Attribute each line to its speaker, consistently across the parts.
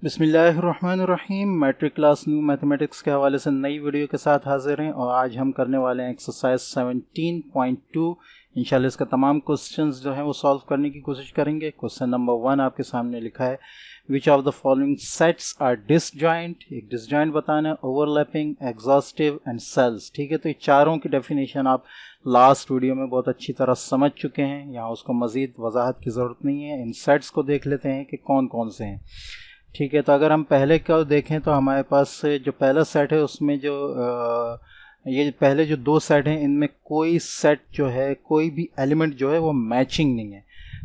Speaker 1: बिस्मिल्लाहिर्रहमानिर्रहीम। Matric class new mathematics के हवाले से नई वीडियो के साथ हाजिर हैं और आज हम करने वाले हैं एक्सरसाइज 17.2। इंशाल्लाह इसका तमाम क्वेश्चंस जो हैं वो सॉल्व करने की कोशिश करेंगे। क्वेश्चन नंबर 1 आपके सामने लिखा है, which of the following sets are disjoint. एक डिसजॉइंट बताना है, ओवरलैपिंग, एग्जॉस्टिव एंड सेल्स। ठीक है, तो ये चारों की डेफिनेशन आप लास्ट वीडियो में बहुत अच्छी तरह समझ चुके हैं, यहाँ उसको मज़ीद वजाहत की ज़रूरत नहीं है। इन सेट्स को देख लेते हैं कि कौन कौन से हैं। ठीक है, तो अगर हम पहले का देखें तो हमारे पास जो पहला सेट है उसमें जो ये पहले जो दो सेट हैं इनमें कोई सेट जो है, कोई भी एलिमेंट जो है वो मैचिंग नहीं है।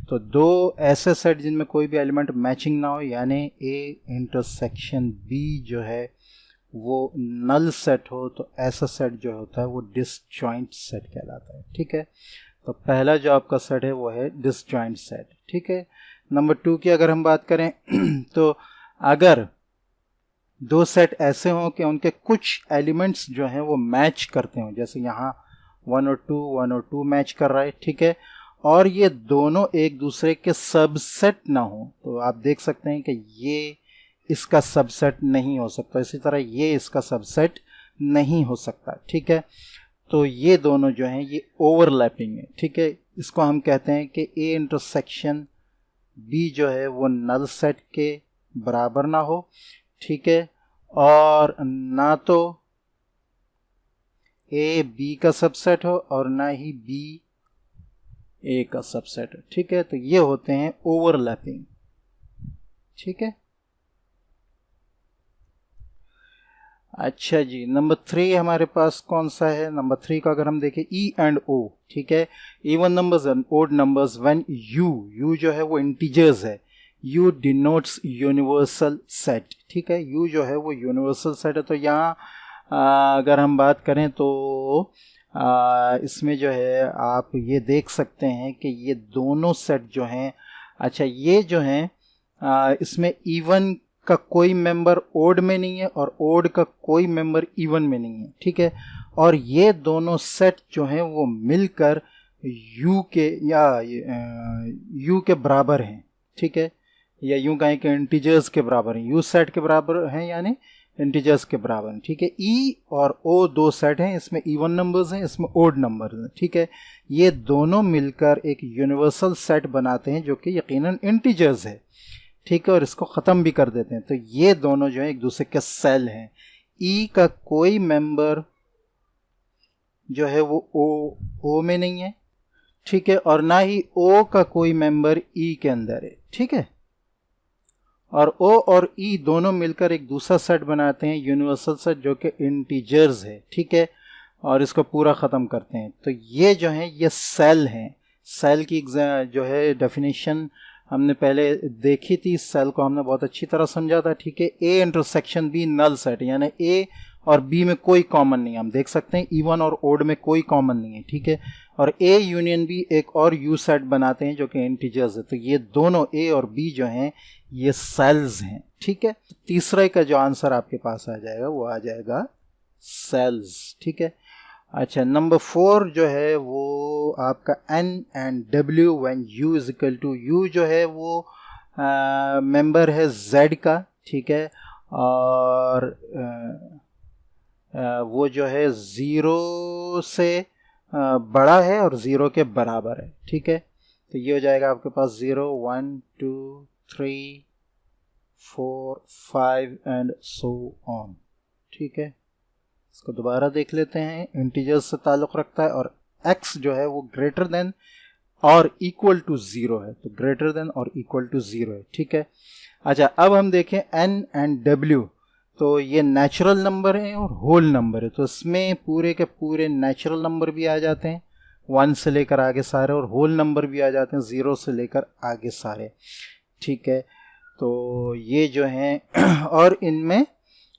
Speaker 1: तो दो ऐसे सेट जिनमें कोई भी एलिमेंट मैचिंग ना हो, यानी ए इंटरसेक्शन बी जो है वो नल सेट हो, तो ऐसा सेट जो होता है वो डिसजॉइंट सेट कहलाता है। ठीक है, तो पहला जो आपका सेट है वो है डिसजॉइंट सेट। ठीक है, नंबर 2 की अगर हम बात करें तो अगर दो सेट ऐसे हों कि उनके कुछ एलिमेंट्स जो हैं वो मैच करते हों, जैसे यहाँ 1 और 2 मैच कर रहा है, ठीक है, और ये दोनों एक दूसरे के सबसेट ना हो, तो आप देख सकते हैं कि ये इसका सबसेट नहीं हो सकता, इसी तरह ये इसका सबसेट नहीं हो सकता। ठीक है, तो ये दोनों जो हैं ये ओवरलैपिंग है। ठीक है, इसको हम कहते हैं कि ए इंटरसेक्शन बी जो है वो नल सेट के बराबर ना हो। ठीक है, और ना तो ए बी का सबसेट हो और ना ही बी ए का सबसेट हो। ठीक है, तो ये होते हैं ओवरलैपिंग। ठीक है, अच्छा जी, नंबर 3 हमारे पास कौन सा है? नंबर 3 का अगर हम देखें, ई एंड ओ। ठीक है, even numbers and odd numbers when you जो है वो इंटीजर्स है, यू डिनोट्स यूनिवर्सल सेट। ठीक है, यू जो है वो यूनिवर्सल सेट है। तो यहाँ अगर हम बात करें तो इसमें जो है आप ये देख सकते हैं कि ये दोनों सेट जो हैं, अच्छा ये जो हैं इसमें इवन का कोई मेंबर ओड में नहीं है और ओड का कोई मेंबर इवन में नहीं है। ठीक है, और ये दोनों सेट जो हैं वो मिलकर यू के या यू के बराबर हैं। ठीक है, या यूं कहें कि इंटीजर्स के बराबर हैं, यू सेट के बराबर हैं यानी इंटीजर्स के बराबर हैं। ठीक है, ई और ओ दो सेट हैं, इसमें इवन नंबर्स हैं, इसमें ओड नंबर्स हैं। ठीक है, ये दोनों मिलकर एक यूनिवर्सल सेट बनाते हैं जो कि यकीनन इंटीजर्स है। ठीक है, और इसको ख़त्म भी कर देते हैं। तो ये दोनों जो है एक दूसरे के सेल हैं। ई का कोई मेंबर जो है वो ओ में नहीं है। ठीक है, और ना ही ओ का कोई मेंबर ई के अंदर है। ठीक है, और ओ और ई दोनों मिलकर एक दूसरा सेट बनाते हैं, यूनिवर्सल सेट, जो कि इंटीजर्स है। ठीक है, और इसको पूरा ख़त्म करते हैं। तो ये जो है ये सेल हैं। सेल की जो है डेफिनेशन हमने पहले देखी थी, सेल को हमने बहुत अच्छी तरह समझा था। ठीक है, A intersection B null set, यानी ए और बी में कोई कॉमन नहीं है, हम देख सकते हैं इवन और ओड में कोई कॉमन नहीं है। ठीक है, और ए यूनियन बी एक और यू सेट बनाते हैं जो कि इंटीजर्स है। तो ये दोनों ए और बी जो हैं ये सेल्स हैं। ठीक है, तीसरे का जो आंसर आपके पास आ जाएगा वो आ जाएगा सेल्स। ठीक है, अच्छा नंबर 4 जो है वो आपका N and W when U is equal to, U जो है वो मेंबर है जेड का। ठीक है, और वो जो है 0 से बड़ा है और 0 के बराबर है। ठीक है, तो ये हो जाएगा आपके पास 0 1 2 3 4 5 एंड सो ऑन। ठीक है, इसको दोबारा देख लेते हैं। इंटीजर्स से ताल्लुक़ रखता है और x जो है वो ग्रेटर देन और इक्वल टू 0 है, तो ग्रेटर देन और इक्वल टू 0 है। ठीक है, अच्छा अब हम देखें n एंड w, तो ये नेचुरल नंबर है और होल नंबर है, तो इसमें पूरे के पूरे नेचुरल नंबर भी आ जाते हैं 1 से लेकर आगे सारे, और होल नंबर भी आ जाते हैं 0 से लेकर आगे सारे। ठीक है, तो ये जो हैं और इनमें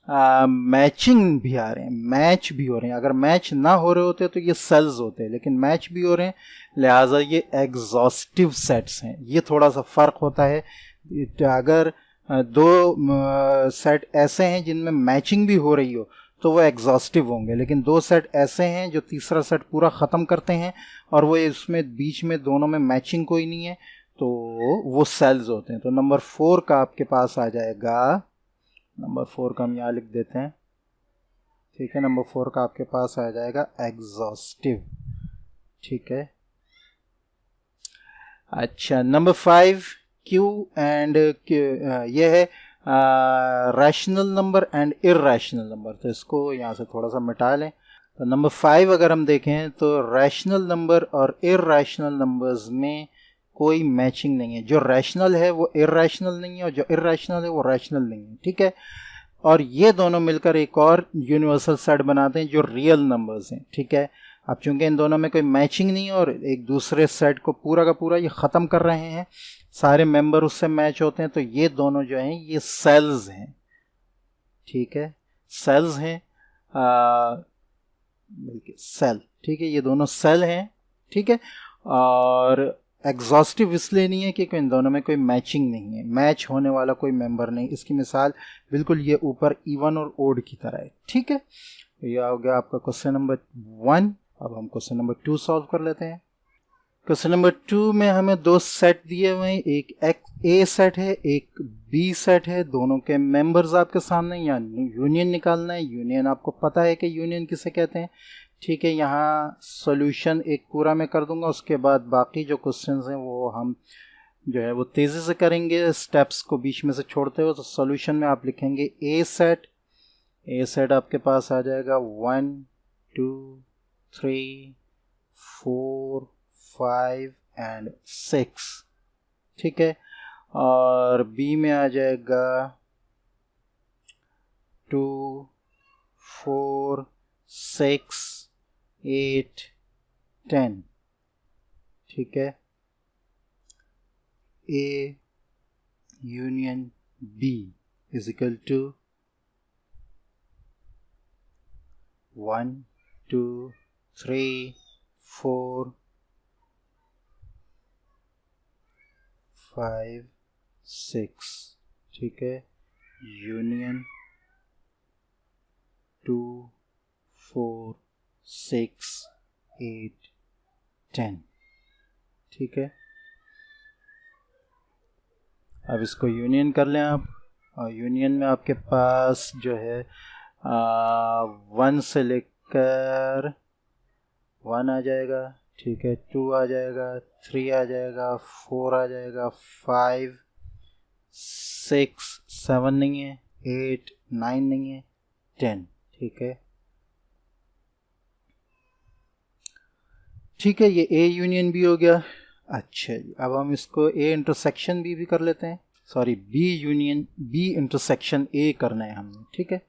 Speaker 1: मैचिंग भी आ रहे हैं, मैच भी हो रहे हैं। अगर मैच ना हो रहे होते तो ये सेल्स होते हैं, लेकिन मैच भी हो रहे हैं, लिहाजा ये एग्जॉस्टिव सेट्स हैं। ये थोड़ा सा फ़र्क होता है। अगर दो सेट ऐसे हैं जिनमें मैचिंग भी हो रही हो तो वो एग्जॉस्टिव होंगे, लेकिन दो सेट ऐसे हैं जो तीसरा सेट पूरा ख़त्म करते हैं और वो इसमें बीच में दोनों में मैचिंग कोई नहीं है, तो वो सेल्स होते हैं। तो नंबर 4 का आपके पास आ जाएगा, नंबर 4 का हम यहाँ लिख देते हैं, ठीक है। नंबर 4 का आपके पास आ जाएगा एग्जॉस्टिव, ठीक है। अच्छा, नंबर 5 क्यू एंड ये है rational number and irrational number. तो इसको यहाँ से थोड़ा सा मिटा लें। तो नंबर 5 अगर हम देखें तो रैशनल नंबर और इर्रेशनल नंबर्स में कोई मैचिंग नहीं है। जो रैशनल है वो इर्रेशनल नहीं है और जो इर्रेशनल है वो रैशनल नहीं है, ठीक है। और ये दोनों मिलकर एक और यूनिवर्सल सेट बनाते हैं जो रियल नंबर्स हैं, ठीक है। अब चूंकि इन दोनों में कोई मैचिंग नहीं है और एक दूसरे सेट को पूरा का पूरा ये ख़त्म कर रहे हैं, सारे मेंबर उससे मैच होते हैं, तो ये दोनों जो हैं ये सेल्स हैं, ठीक है। सेल्स हैं, सेल, ठीक है। ये दोनों सेल हैं, ठीक है। और एग्जॉस्टिव इसलिए नहीं है क्योंकि इन दोनों में कोई मैचिंग नहीं है, मैच होने वाला कोई मेंबर नहीं। इसकी मिसाल बिल्कुल ये ऊपर इवन और ओड की तरह है, ठीक है। तो ये हो गया आपका क्वेश्चन नंबर 1। अब हम क्वेश्चन नंबर 2 सॉल्व कर लेते हैं। क्वेश्चन नंबर 2 में हमें दो सेट दिए हुए हैं, एक ए सेट है, एक बी सेट है। दोनों के मेंबर्स आपके सामने, यहाँ यूनियन निकालना है। यूनियन आपको पता है कि यूनियन किसे कहते हैं, ठीक है। यहाँ सॉल्यूशन एक पूरा मैं कर दूंगा, उसके बाद बाकी जो क्वेश्चंस हैं वो हम जो है वो तेज़ी से करेंगे, स्टेप्स को बीच में से छोड़ते हुए। तो सॉल्यूशन में आप लिखेंगे ए सेट आपके पास आ जाएगा 1 2 3 4 5 एंड 6, ठीक है। और बी में आ जाएगा 2 4 6 8 10, ठीक है। A union B is equal to 1 2 3 4 5 6, ठीक है। यूनियन 2 4 6 8 10, ठीक है। अब इसको यूनियन कर लें आप, और यूनियन में आपके पास जो है 1 से लेकर 1 आ जाएगा, ठीक है। 2 आ जाएगा, 3 आ जाएगा, 4 आ जाएगा, 5 6 7 नहीं है, 8 9 नहीं है, 10, ठीक है। ठीक है, ये ए यूनियन बी हो गया। अच्छा जी, अब हम इसको ए इंटरसेक्शन बी भी कर लेते हैं, sorry B union B intersection A करना है हमने, ठीक है।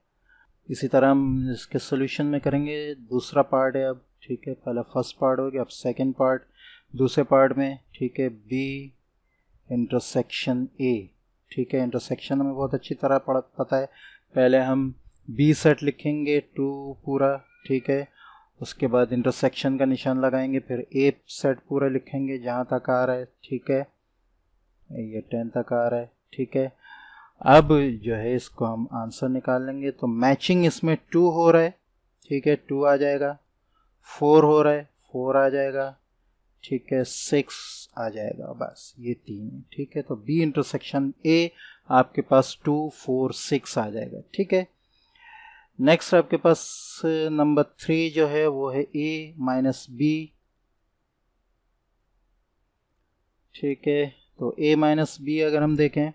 Speaker 1: इसी तरह हम इसके सोल्यूशन में करेंगे। दूसरा पार्ट है अब, ठीक है। पहला फर्स्ट पार्ट हो गया, अब सेकंड पार्ट दूसरे पार्ट में, ठीक है। बी इंटरसेक्शन ए, ठीक है। इंटरसेक्शन हमें बहुत अच्छी तरह पता है। पहले हम बी सेट लिखेंगे 2 पूरा, ठीक है। उसके बाद इंटरसेक्शन का निशान लगाएंगे, फिर ए सेट पूरा लिखेंगे जहाँ तक आ रहा है, ठीक है। ये 10 तक आ रहा है, ठीक है। अब जो है इसको हम आंसर निकाल लेंगे। तो मैचिंग इसमें 2 हो रहा है, ठीक है, 2 आ जाएगा। 4 हो रहा है, 4 आ जाएगा, ठीक है। 6 आ जाएगा, बस ये 3 है, ठीक है। तो बी इंटरसेक्शन ए आपके पास 2 4 6 आ जाएगा, ठीक है। नेक्स्ट आपके पास नंबर 3 जो है वो है ए माइनस बी, ठीक है। तो ए माइनस बी अगर हम देखें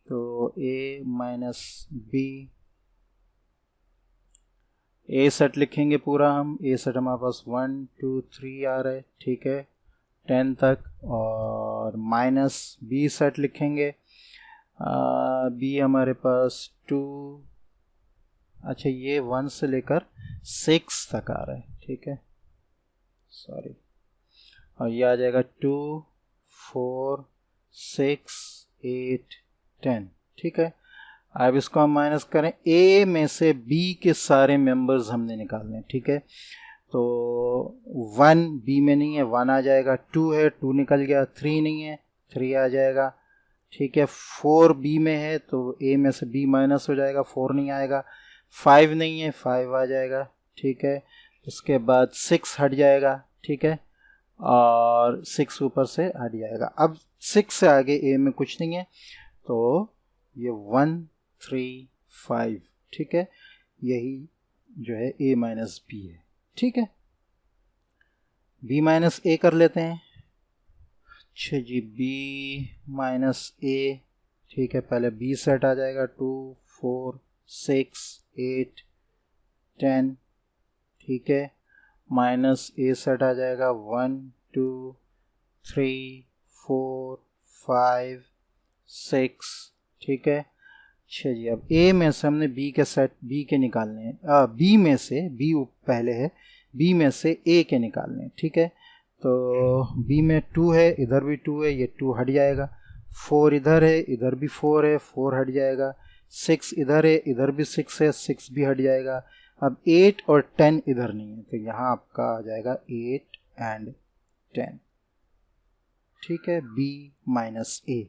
Speaker 1: तो ए माइनस बी, ए सेट लिखेंगे पूरा हम। ए सेट हमारे पास 1 2 3 आ रहा है, ठीक है, 10 तक। और माइनस बी सेट लिखेंगे, बी हमारे पास 2, अच्छा ये 1 से लेकर 6 तक आ रहा है, ठीक है, सॉरी। और ये आ जाएगा 2 4 6 8 10, ठीक है। अब इसको हम माइनस करें, ए में से बी के सारे मेंबर्स हमने निकालने हैं, ठीक है। तो 1 बी में नहीं है, 1 आ जाएगा। 2 है, 2 निकल गया। 3 नहीं है, 3 आ जाएगा, ठीक है। 4 बी में है तो ए में से बी माइनस हो जाएगा, 4 नहीं आएगा। 5 नहीं है, 5 आ जाएगा, ठीक है। उसके बाद 6 हट जाएगा, ठीक है। और 6 ऊपर से हट जाएगा। अब 6 से आगे ए में कुछ नहीं है, तो ये 1 3 5, ठीक है, यही जो है a माइनस बी है, ठीक है। b माइनस ए कर लेते हैं। अच्छा जी, b माइनस ए, ठीक है, पहले b सेट आ जाएगा 2 4 6 8 10, ठीक है, माइनस ए सेट आ जाएगा 1 2 3 4 5 6, ठीक है। अच्छा जी, अब a में से हमने b के सेट b के निकालने हैं, b में से b पहले है, b में से a के निकालने हैं, ठीक है। तो b में 2 है, इधर भी 2 है, ये 2 हट जाएगा, 4 इधर है, इधर भी 4 है, 4 हट जाएगा, 6 इधर है, इधर भी 6 है, 6 भी हट जाएगा। अब 8 और 10 इधर नहीं है, तो यहाँ आपका आ जाएगा 8 एंड 10, ठीक है, b माइनस ए,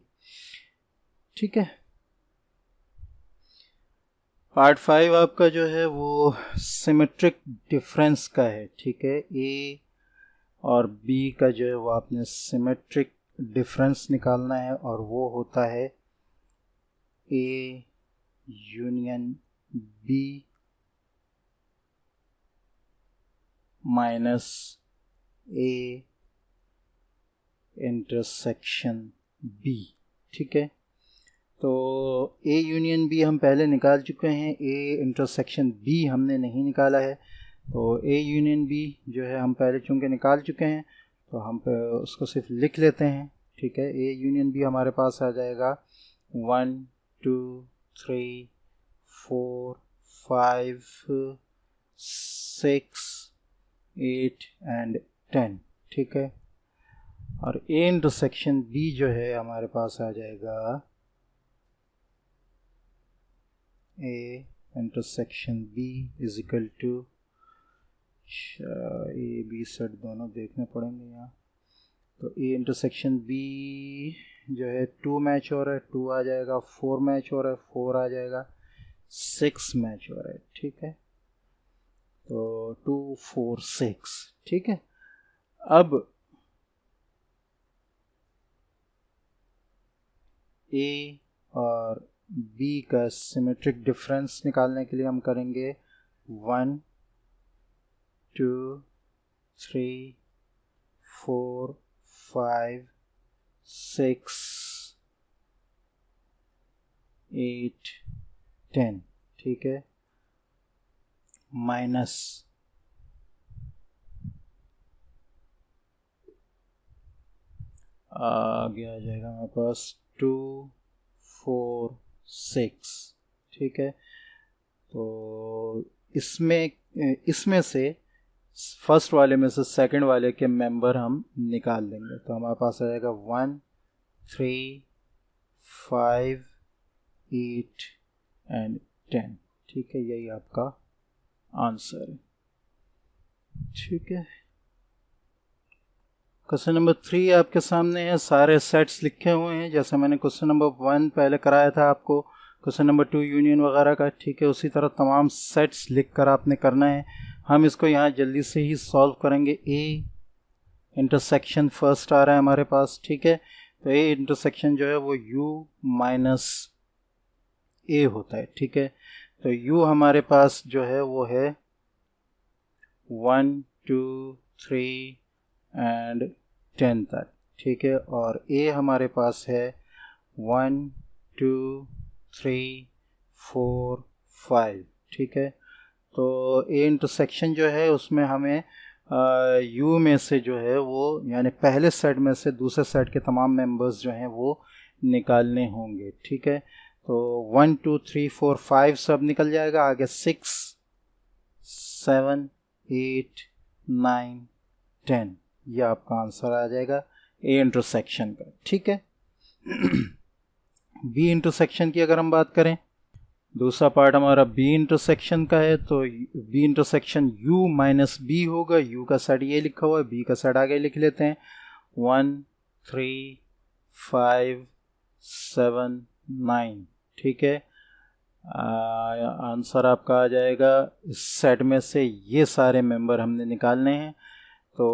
Speaker 1: ठीक है। पार्ट 5 आपका जो है वो सिमेट्रिक डिफरेंस का है, ठीक है। ए और बी का जो है वो आपने सिमेट्रिक डिफरेंस निकालना है, और वो होता है A union B minus A intersection B, ठीक है। तो ए यूनियन बी हम पहले निकाल चुके हैं, ए इंटरसेक्शन बी हमने नहीं निकाला है। तो ए यूनियन बी जो है हम पहले चूँकि निकाल चुके हैं, तो हम उसको सिर्फ लिख लेते हैं, ठीक है। ए यूनियन बी हमारे पास आ जाएगा 1 2 3 4 5 6 8 एंड 10, ठीक है। और ए इंटरसेक्शन बी जो है हमारे पास आ जाएगा A intersection B is equal to, A B set दोनों देखने पड़ेंगे यहाँ। तो ए इंटरसेक्शन बी जो है 2 मैच हो रहा है, 2 आ जाएगा, 4 मैच हो रहा है, 4 आ जाएगा, 6 मैच हो रहा है, ठीक है। तो 2 4 6, ठीक है। अब ए और बी का सिमेट्रिक डिफरेंस निकालने के लिए हम करेंगे 1 2 3 4 5 6 8 10, ठीक है, माइनस आगे आ जाएगा हमारे पास 2 4 6, ठीक है। तो इसमें से फर्स्ट वाले में से सेकंड वाले के मेंबर हम निकाल देंगे, तो हमारे पास आ जाएगा 1 3 5 8 एंड 10, ठीक है, यही आपका आंसर है, ठीक है। क्वेश्चन नंबर 3 आपके सामने है, सारे सेट्स लिखे हुए हैं, जैसे मैंने क्वेश्चन नंबर 1 पहले कराया था आपको, क्वेश्चन नंबर 2 यूनियन वगैरह का, ठीक है, उसी तरह तमाम सेट्स लिखकर आपने करना है। हम इसको यहाँ जल्दी से ही सॉल्व करेंगे। ए इंटरसेक्शन फर्स्ट आ रहा है हमारे पास, ठीक है, तो ए इंटरसेक्शन जो है वो u माइनस ए होता है, ठीक है। तो u हमारे पास जो है वो है 1 2 3 एंड 10 तक, ठीक है, और a हमारे पास है 1 2 3 4 5, ठीक है। तो a इंटरसेक्शन जो है उसमें हमें u में से जो है वो यानी पहले सेट में से दूसरे सेट के तमाम मेंबर्स जो हैं वो निकालने होंगे, ठीक है। तो 1 2 3 4 5 सब निकल जाएगा, आगे 6 7 8 9 10, ये आपका आंसर आ जाएगा ए इंटरसेक्शन का, ठीक है। बी इंटरसेक्शन की अगर हम बात करें, दूसरा पार्ट हमारा बी इंटरसेक्शन का है, तो B intersection u minus B होगा, u का सेट ये लिखा हुआ है, b का सेट आगे लिख लेते हैं 1 3 5 7 9, ठीक है। आंसर आपका आ जाएगा, इस सेट में से ये सारे मेंबर हमने निकालने हैं, तो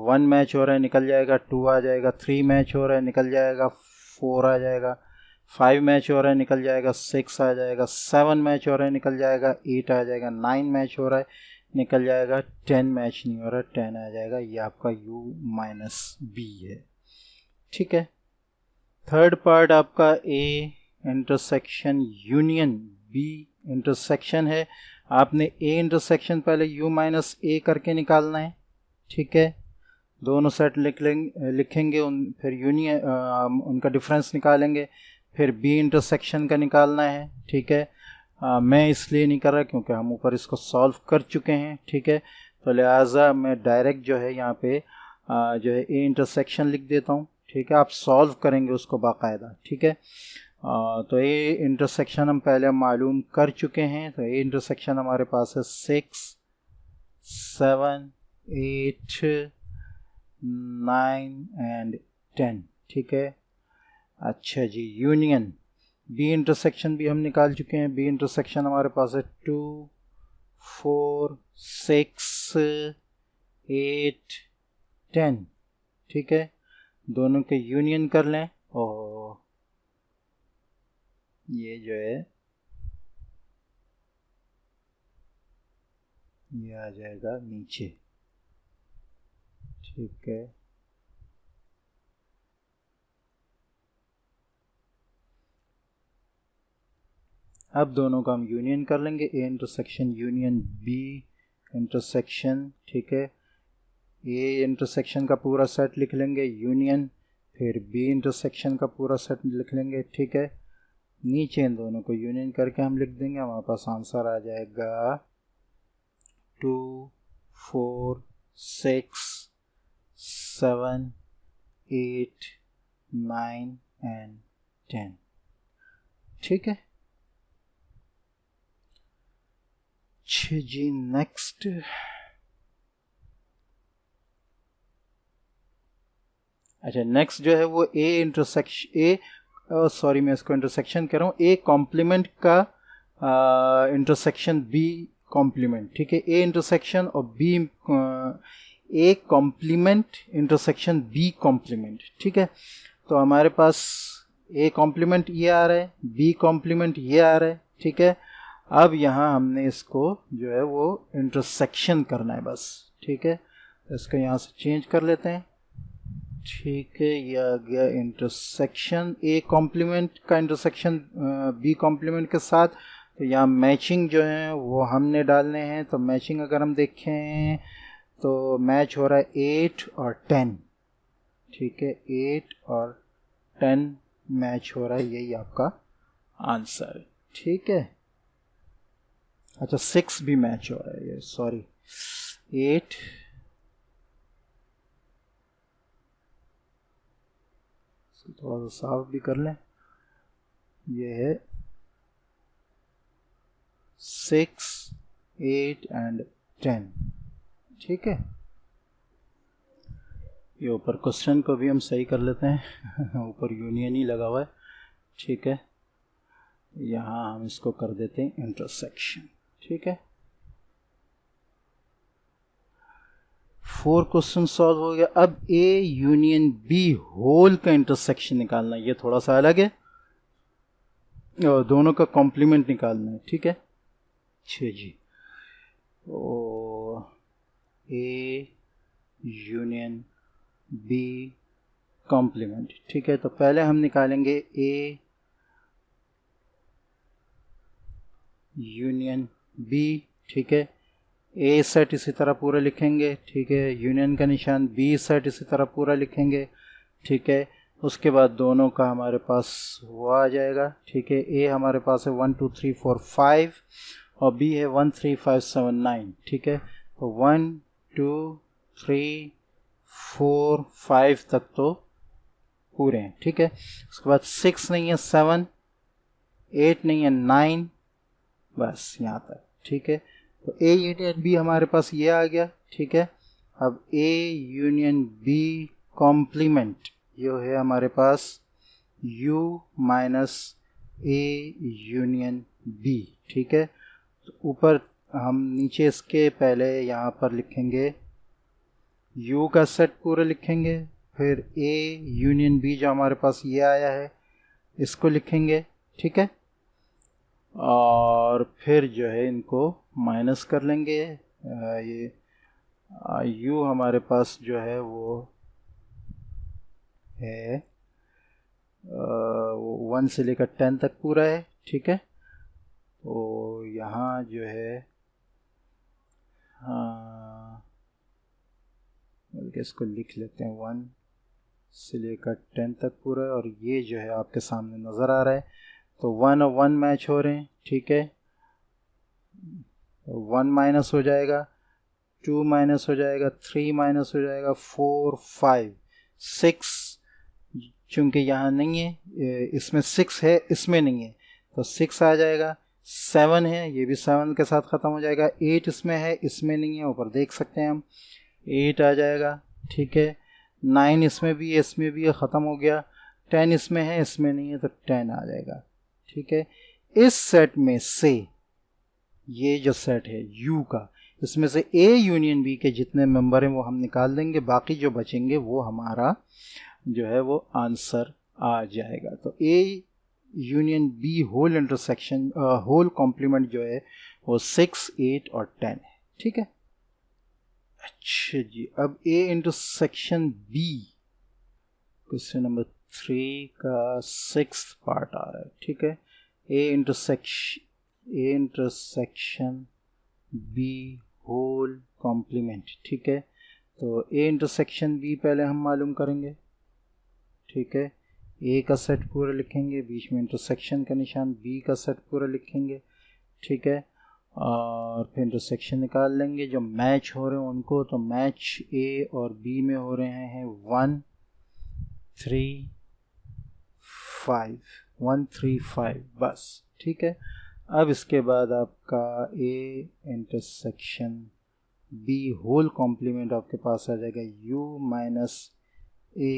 Speaker 1: 1 मैच हो रहा है निकल जाएगा, 2 आ जाएगा, 3 मैच हो रहा है निकल जाएगा, 4 आ जाएगा, 5 मैच हो रहा है निकल जाएगा, 6 आ जाएगा, 7 मैच हो रहा है निकल जाएगा, 8 आ जाएगा, 9 मैच हो रहा है निकल जाएगा, 10 मैच नहीं हो रहा, 10 आ जाएगा। ये आपका u माइनस बी है। ठीक है, थर्ड पार्ट आपका a intersection union b intersection है। आपने a इंटरसेक्शन पहले u माइनस a करके निकालना है। ठीक है, दोनों सेट लिखेंगे फिर यूनियन उनका डिफरेंस निकालेंगे, फिर b इंटरसेक्शन का निकालना है। ठीक है, मैं इसलिए नहीं कर रहा क्योंकि हम ऊपर इसको सॉल्व कर चुके हैं। ठीक है, तो लिहाजा मैं डायरेक्ट जो है यहाँ पे जो है a इंटरसेक्शन लिख देता हूँ। ठीक है, आप सॉल्व करेंगे उसको बाकायदा। ठीक है, तो a इंटरसेक्शन हम पहले मालूम कर चुके हैं। तो a इंटरसेक्शन हमारे पास है 6, 7, 8, 9 एंड 10। ठीक है, अच्छा जी, यूनियन बी इंटरसेक्शन भी हम निकाल चुके हैं। बी इंटरसेक्शन हमारे पास है 2, 4, 6, 8, 10। ठीक है, दोनों के यूनियन कर लें और ये जो है ये आ जाएगा नीचे। ठीक है, अब दोनों का हम यूनियन कर लेंगे। A intersection union B intersection. ठीक है, ए इंटरसेक्शन का पूरा सेट लिख लेंगे यूनियन, फिर बी इंटरसेक्शन का पूरा सेट लिख लेंगे। ठीक है, नीचे इन दोनों को यूनियन करके हम लिख देंगे। हमारे पास आंसर आ जाएगा 2, 4, 6, 7, 8, 9 एंड 10। ठीक है जी, नेक्स्ट अच्छा, नेक्स्ट जो है वो ए इंटरसेक्शन ए सॉरी मैं इसको इंटरसेक्शन कह रहा हूँ, ए कॉम्प्लीमेंट का इंटरसेक्शन बी कॉम्प्लीमेंट। ठीक है, ए इंटरसेक्शन और B A complement intersection B complement. ठीक है, तो हमारे पास ए कॉम्प्लीमेंट ये आ रहा है, बी कॉम्प्लीमेंट ये आ रहा है। ठीक है, अब यहाँ हमने इसको जो है वो इंटरसेक्शन करना है बस। ठीक है, तो इसको यहाँ से चेंज कर लेते हैं। ठीक है, ये आ गया इंटरसेक्शन ए कॉम्प्लीमेंट का इंटरसेक्शन बी कॉम्प्लीमेंट के साथ। तो यहाँ मैचिंग जो है वो हमने डालने हैं। तो मैचिंग अगर हम देखें तो मैच हो रहा है 8 और 10। ठीक है, 8 और 10 मैच हो रहा है, यही आपका आंसर है। ठीक है, अच्छा 6 भी मैच हो रहा है, ये सॉरी 8 थोड़ा सा साफ भी कर लें, ये है 6, 8 एंड 10। ठीक है, ये ऊपर क्वेश्चन को भी हम सही कर लेते हैं ऊपर यूनियन ही लगा हुआ है। ठीक है, यहाँ हम इसको कर देते हैं इंटरसेक्शन। ठीक है, 4 क्वेश्चन सॉल्व हो गया। अब ए यूनियन बी होल का इंटरसेक्शन निकालना है, ये थोड़ा सा अलग है, और दोनों का कॉम्प्लीमेंट निकालना है। ठीक है, अच्छा जी, तो ए यूनियन बी कॉम्प्लीमेंट। ठीक है, तो पहले हम निकालेंगे ए यूनियन बी। ठीक है, ए सेट इसी तरह पूरा लिखेंगे। ठीक है, यूनियन का निशान, बी सेट इसी तरह पूरा लिखेंगे। ठीक है, उसके बाद दोनों का हमारे पास वो आ जाएगा। ठीक है, ए हमारे पास है 1 2 3 4 5 और बी है 1 3 5 7 9। ठीक है, तो 1 2 3 4 5 तक तो पूरे हैं। ठीक है, उसके बाद 6 नहीं है, 7, 8 नहीं है, 9, बस यहाँ तक। ठीक है, तो ए यूनियन बी हमारे पास ये आ गया। ठीक है, अब ए यूनियन बी कॉम्प्लीमेंट ये है हमारे पास u minus A union B. ठीक है, तो ऊपर हम नीचे इसके पहले यहाँ पर लिखेंगे यू का सेट पूरे लिखेंगे, फिर ए यूनियन बी जो हमारे पास ये आया है इसको लिखेंगे, ठीक है। और फिर जो है इनको माइनस कर लेंगे। ये यू हमारे पास जो है वो है 1 से लेकर 10 तक पूरा है, ठीक है। तो यहाँ जो है बल्कि इसको लिख लेते हैं 1 से लेकर 10 तक पूरा है, और ये जो है आपके सामने नज़र आ रहा है। तो 1 और 1 मैच हो रहे हैं, ठीक है। 1 माइनस हो जाएगा, 2 माइनस हो जाएगा, 3 माइनस हो जाएगा, 4 5 6, चूँकि यहाँ नहीं है, इसमें 6 है इसमें नहीं है, तो 6 आ जाएगा। 7 है, ये भी 7 के साथ ख़त्म हो जाएगा। 8 इसमें है, इसमें नहीं है, ऊपर देख सकते हैं हम, 8 आ जाएगा, ठीक है। 9 इसमें भी है, इसमें भी है, ख़त्म हो गया। 10 इसमें है, इसमें नहीं है, तो 10 आ जाएगा, ठीक है। इस सेट में से ये जो सेट है U का, इसमें से A यूनियन B के जितने मेंबर हैं वो हम निकाल देंगे, बाकी जो बचेंगे वो हमारा जो है वो आंसर आ जाएगा। तो A union B whole intersection whole complement जो है वो 6 8 और 10 है, ठीक है। अच्छा जी, अब A intersection B question number 3 का 6th पार्ट आ रहा है, ठीक है। A intersection B whole complement, ठीक है। तो A इंटरसेक्शन B पहले हम मालूम करेंगे, ठीक है। A का सेट पूरा लिखेंगे, बीच में इंटरसेक्शन का निशान, B का सेट पूरा लिखेंगे, ठीक है। और फिर इंटरसेक्शन निकाल लेंगे, जो मैच हो रहे हैं उनको। तो मैच A और B में हो रहे हैं 1 3 5, 1 3 5 बस, ठीक है। अब इसके बाद आपका A intersection B whole complement आपके पास आ जाएगा U minus A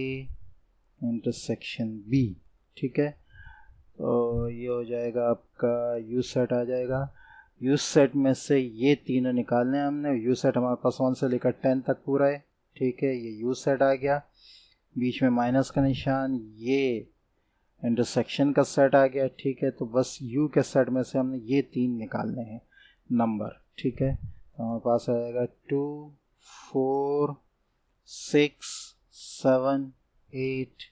Speaker 1: intersection B, ठीक है। तो ये हो जाएगा आपका U सेट आ जाएगा। U सेट में से ये तीनों निकालने हैं हमने। U सेट हमारे पास 1 से लेकर 10 तक पूरा है, ठीक है। ये U सेट आ गया, बीच में माइनस का निशान, ये इंटरसेक्शन का सेट आ गया, ठीक है। तो बस U के सेट में से हमने ये तीन निकालने हैं नंबर, ठीक है। तो हमारे पास आ जाएगा 2 4 6 7 8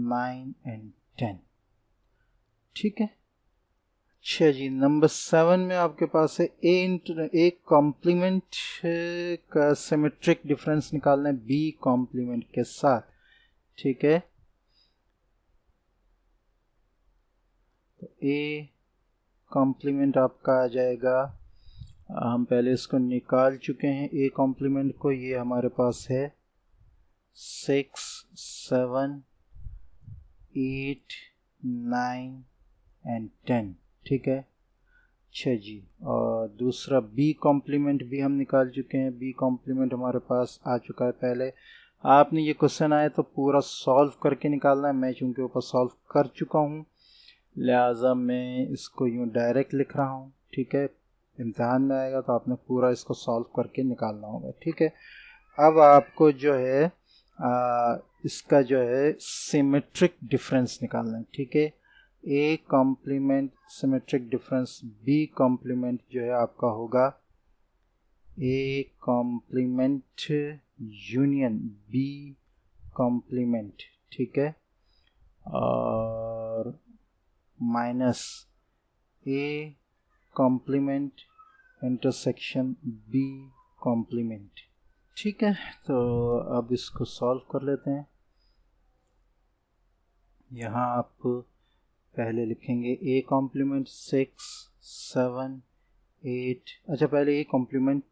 Speaker 1: 9 एंड 10, ठीक है। अच्छा जी, नंबर 7 में आपके पास है ए कॉम्प्लीमेंट का सिमेट्रिक डिफरेंस निकालना है B कॉम्प्लीमेंट के साथ, ठीक है। तो A कॉम्प्लीमेंट आपका आ जाएगा, हम पहले इसको निकाल चुके हैं A कॉम्प्लीमेंट को। ये हमारे पास है 6 7 8 9 एंड 10, ठीक है। अच्छा जी, और दूसरा B कॉम्प्लीमेंट भी हम निकाल चुके हैं। B कॉम्प्लीमेंट हमारे पास आ चुका है पहले। आपने ये क्वेश्चन आए तो पूरा सॉल्व करके निकालना है। मैं चूँकि ऊपर सॉल्व कर चुका हूँ, लिहाजा मैं इसको यूँ डायरेक्ट लिख रहा हूँ, ठीक है। इम्तिहान में आएगा तो आपने पूरा इसको सॉल्व करके निकालना होगा, ठीक है। अब आपको जो है इसका जो है सिमेट्रिक डिफरेंस निकालना है, ठीक है। A complement symmetric difference B complement जो है आपका होगा A complement union B complement, ठीक है, और minus A complement intersection B complement, ठीक है। तो अब इसको सॉल्व कर लेते हैं। यहाँ आप पहले लिखेंगे A कॉम्प्लीमेंट 6 7 8, अच्छा पहले A complement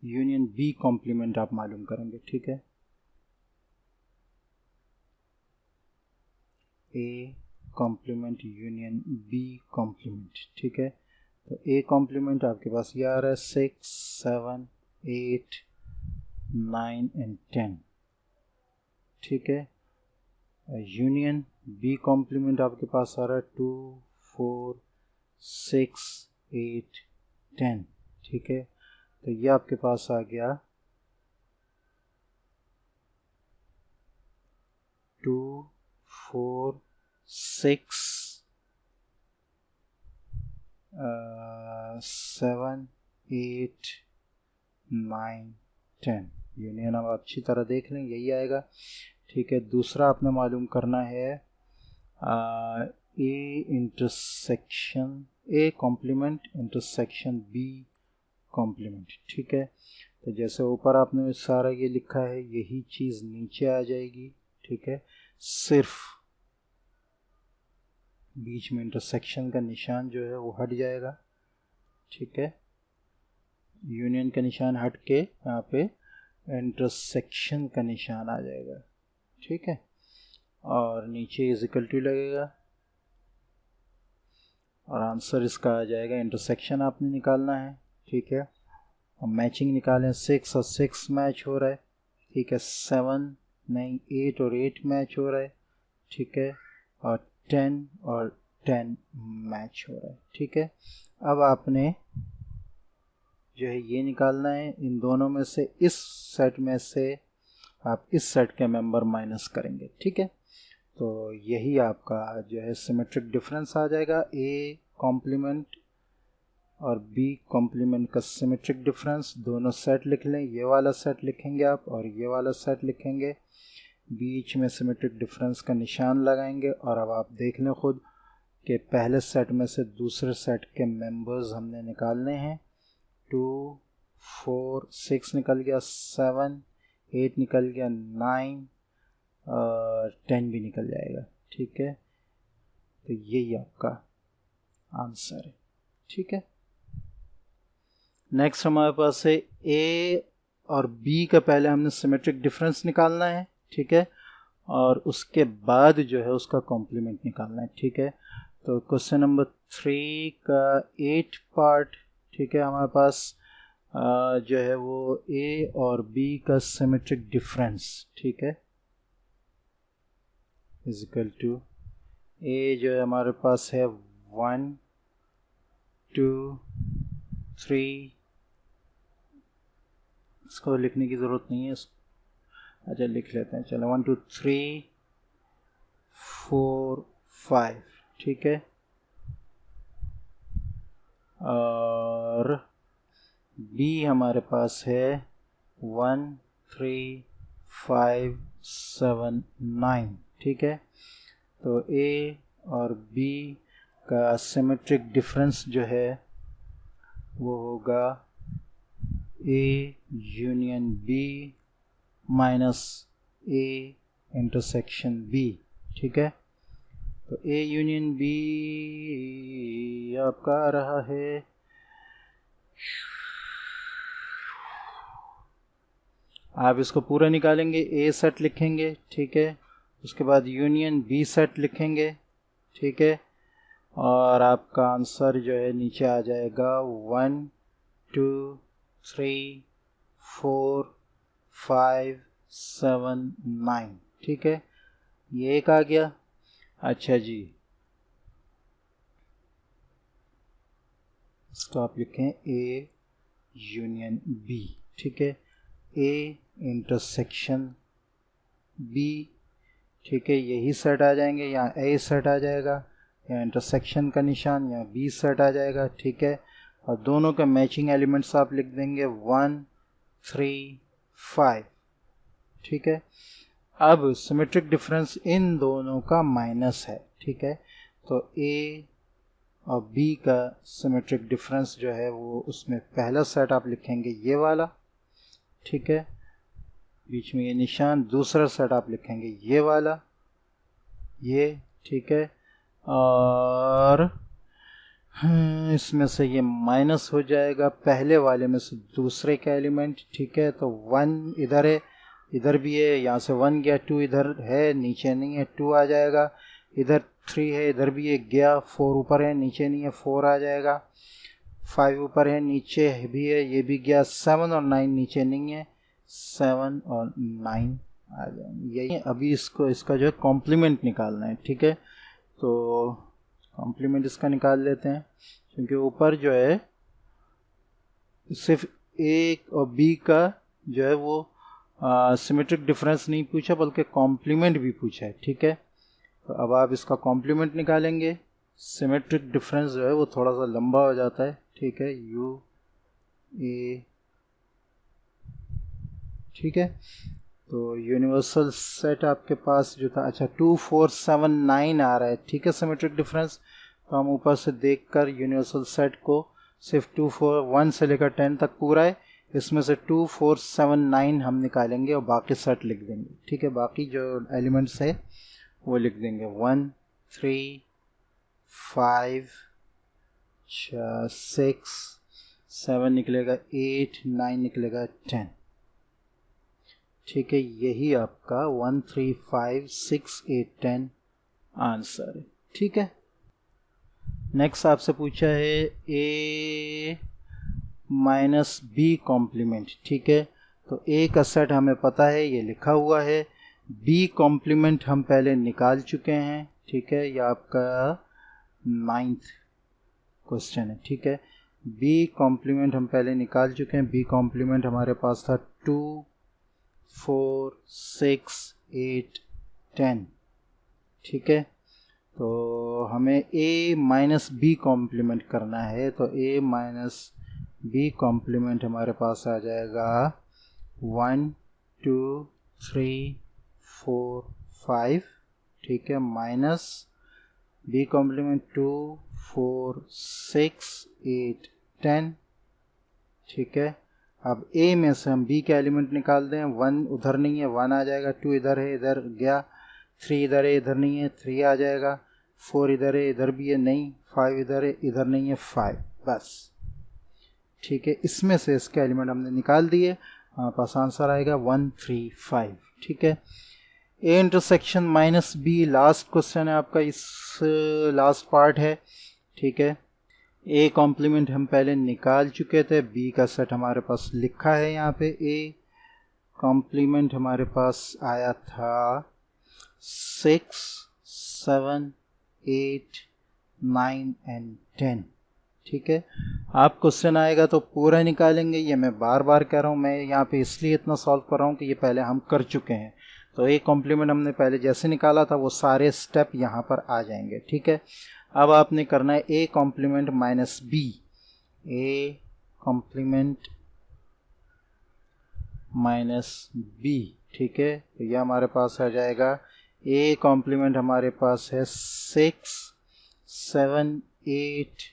Speaker 1: union B complement आप मालूम करेंगे, ठीक है। A complement union B complement, ठीक है। तो A कॉम्प्लीमेंट आपके पास ये आ रहा है 6 7 8 9 एंड 10, ठीक है। यूनियन B कॉम्प्लीमेंट आपके पास आ रहा है 2 4 6 8 10, ठीक है। तो ये आपके पास आ गया 2 4 6 7 8 9 10। यूनियन अब अच्छी तरह देख लें, यही आएगा। ठीक है, दूसरा आपने मालूम करना है A intersection A complement intersection B complement. ठीक है, तो जैसे ऊपर आपने सारा ये लिखा है, यही चीज़ नीचे आ जाएगी। ठीक है, सिर्फ बीच में इंटरसेक्शन का निशान जो है वो हट जाएगा। ठीक है, यूनियन का निशान हट के यहाँ पे इंटरसेक्शन का निशान आ जाएगा। ठीक है, और नीचे इज इक्वल टू लगेगा और आंसर इसका आ जाएगा। इंटरसेक्शन आपने निकालना है। ठीक है, और मैचिंग निकालें, 6 और 6 मैच हो रहा है। ठीक है, 7 नहीं 8 और 8 मैच हो रहा है। ठीक है, और 10 और 10 मैच हो रहा है। ठीक है, अब आपने जो है ये निकालना है, इन दोनों में से इस सेट में से आप इस सेट के मेंबर माइनस करेंगे। ठीक है, तो यही आपका जो है सिमेट्रिक डिफरेंस आ जाएगा। ए कॉम्प्लीमेंट और बी कॉम्प्लीमेंट का सिमेट्रिक डिफरेंस, दोनों सेट लिख लें। ये वाला सेट लिखेंगे आप और ये वाला सेट लिखेंगे, बीच में सिमेट्रिक डिफरेंस का निशान लगाएंगे। और अब आप देख लें खुद कि पहले सेट में से दूसरे सेट के मेंबर्स हमने निकालने हैं। 2 4 6 निकल गया, 7 8 निकल गया, 9 और 10 भी निकल जाएगा। ठीक है, तो यही आपका आंसर है। ठीक है, नेक्स्ट हमारे पास है ए और बी का पहले हमने सिमेट्रिक डिफरेंस निकालना है। ठीक है, और उसके बाद जो है उसका कॉम्प्लीमेंट निकालना है। ठीक है, तो क्वेश्चन नंबर 3 का 8 पार्ट। ठीक है, हमारे पास जो है वो ए और बी का सिमेट्रिक डिफरेंस, ठीक है, इज इक्वल टू ए जो है हमारे पास है 1 2 3, इसको लिखने की ज़रूरत नहीं है, अच्छा लिख लेते हैं, चलो 1 2 3 4 5। ठीक है, और बी हमारे पास है 1 3 5 7 9। ठीक है, तो ए और बी का सिमेट्रिक डिफरेंस जो है वो होगा A union B minus A intersection B. ठीक है, तो ए यूनियन बी आपका आ रहा है आप इसको पूरा निकालेंगे, ए सेट लिखेंगे। ठीक है, उसके बाद यूनियन बी सेट लिखेंगे। ठीक है, और आपका आंसर जो है नीचे आ जाएगा 1 2 3 4 5 7 9। ठीक है, ये एक आ गया। अच्छा जी, इसको आप लिखें ए यूनियन बी। ठीक है, ए इंटरसेक्शन बी। ठीक है, यही सेट आ जाएंगे, यहाँ ए सेट आ जाएगा, यहाँ इंटरसेक्शन का निशान, यहाँ बी सेट आ जाएगा। ठीक है, और दोनों के मैचिंग एलिमेंट्स आप लिख देंगे 1 3 5। ठीक है, अब सिमेट्रिक डिफरेंस इन दोनों का माइनस है। ठीक है, तो ए और बी का सिमेट्रिक डिफरेंस जो है वो उसमें पहला सेट आप लिखेंगे ये वाला। ठीक है, बीच में ये निशान, दूसरा सेट आप लिखेंगे ये वाला, ये। ठीक है, और इसमें से ये माइनस हो जाएगा पहले वाले में से दूसरे का एलिमेंट। ठीक है, तो 1 इधर है, इधर भी है, यहाँ से 1 गया, 2 इधर है, नीचे नहीं है, 2 आ जाएगा। इधर 3 है, इधर भी एक गया, 4 ऊपर है, नीचे नहीं है, 4 आ जाएगा। 5 ऊपर है, नीचे भी है, ये भी गया। 7 और 9 नीचे नहीं है, 7 और 9 आ जाएंगे। यही अभी इसका जो है कॉम्प्लीमेंट निकालना है। ठीक है, तो कॉम्प्लीमेंट इसका निकाल लेते हैं, क्योंकि ऊपर जो है सिर्फ ए और बी का जो है वो सिमेट्रिक डिफरेंस नहीं पूछा बल्कि कॉम्प्लीमेंट भी पूछा है, ठीक है। तो अब आप इसका कॉम्प्लीमेंट निकालेंगे। सिमेट्रिक डिफरेंस जो है वो थोड़ा सा लंबा हो जाता है, ठीक है, यू ए, ठीक है। तो यूनिवर्सल सेट आपके पास जो था, अच्छा 2479 आ रहा है, ठीक है, सिमेट्रिक डिफरेंस। तो हम ऊपर से देखकर यूनिवर्सल सेट को सिर्फ 241 से लेकर 10 तक पूरा है, इसमें से 2479 हम निकालेंगे और बाकी सेट लिख देंगे, ठीक है। बाकी जो एलिमेंट्स है वो लिख देंगे 1 3 5 6 7 निकलेगा 8 9 निकलेगा 10, ठीक है। यही आपका 1 3 5 6 8 10 आंसर है, ठीक है। नेक्स्ट आपसे पूछा है ए माइनस बी कॉम्प्लीमेंट, ठीक है। तो ए का सेट हमें पता है, ये लिखा हुआ है। बी कॉम्प्लीमेंट हम पहले निकाल चुके हैं, ठीक है, यह आपका 9th क्वेश्चन है, ठीक है। बी कॉम्प्लीमेंट हम पहले निकाल चुके हैं। बी कॉम्प्लीमेंट हमारे पास था 2 4 6 8 10, ठीक है। तो हमें a माइनस बी कॉम्प्लीमेंट करना है, तो a माइनस बी कॉम्प्लीमेंट हमारे पास आ जाएगा 1 2 3 4 5, ठीक है, माइनस बी कॉम्प्लीमेंट 2 4 6 8 10, ठीक है। अब a में से हम b के एलिमेंट निकाल दें। 1 उधर नहीं है, 1 आ जाएगा, 2 इधर है, इधर गया, 3 इधर है, इधर नहीं है, 3 आ जाएगा, 4 इधर है, इधर भी है नहीं, 5 इधर है, इधर नहीं है, 5 बस, ठीक है। इसमें से इसके एलिमेंट हमने निकाल दिए, हमारे पास आंसर आएगा 1 3 5, ठीक है। A intersection minus B last question है आपका, इस लास्ट पार्ट है, ठीक है। ए कॉम्प्लीमेंट हम पहले निकाल चुके थे, बी का सेट हमारे पास लिखा है यहाँ पे। ए कॉम्प्लीमेंट हमारे पास आया था 6 7 8 9 एंड 10, ठीक है। आप क्वेश्चन आएगा तो पूरा निकालेंगे, ये मैं बार बार कह रहा हूँ, मैं यहाँ पे इसलिए इतना सॉल्व कर रहा हूँ कि ये पहले हम कर चुके हैं। तो ए कॉम्प्लीमेंट हमने पहले जैसे निकाला था वो सारे स्टेप यहाँ पर आ जाएंगे, ठीक है। अब आपने करना है A complement minus B, A complement minus B, ठीक है। तो यह हमारे पास आ जाएगा, ए कॉम्प्लीमेंट हमारे पास है 6 7 8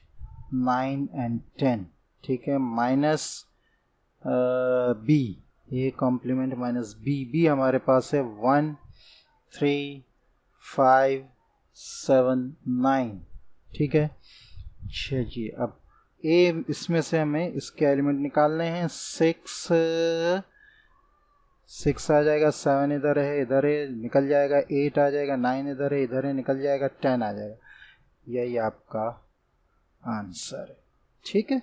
Speaker 1: 9 एंड 10, ठीक है, minus B, A complement minus B, B हमारे पास है 1 3 5 7 9, ठीक है। अच्छा जी, अब ए इसमें से हमें इसके एलिमेंट निकालने हैं। 6 आ जाएगा, 7 इधर है निकल जाएगा, 8 आ जाएगा, 9 इधर है निकल जाएगा, 10 आ जाएगा। यही आपका आंसर है, ठीक है।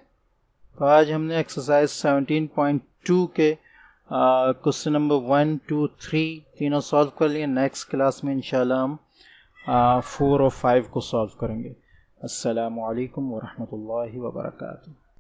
Speaker 1: तो आज हमने एक्सरसाइज 17.2 के क्वेश्चन नंबर 1 2 3 तीनों सॉल्व कर लिए। नेक्स्ट क्लास में इंशाल्लाह हम 4 और 5 को सॉल्व करेंगे। अस्सलामु अलैकुम वरहमतुल्लाहि वबरकातुहू।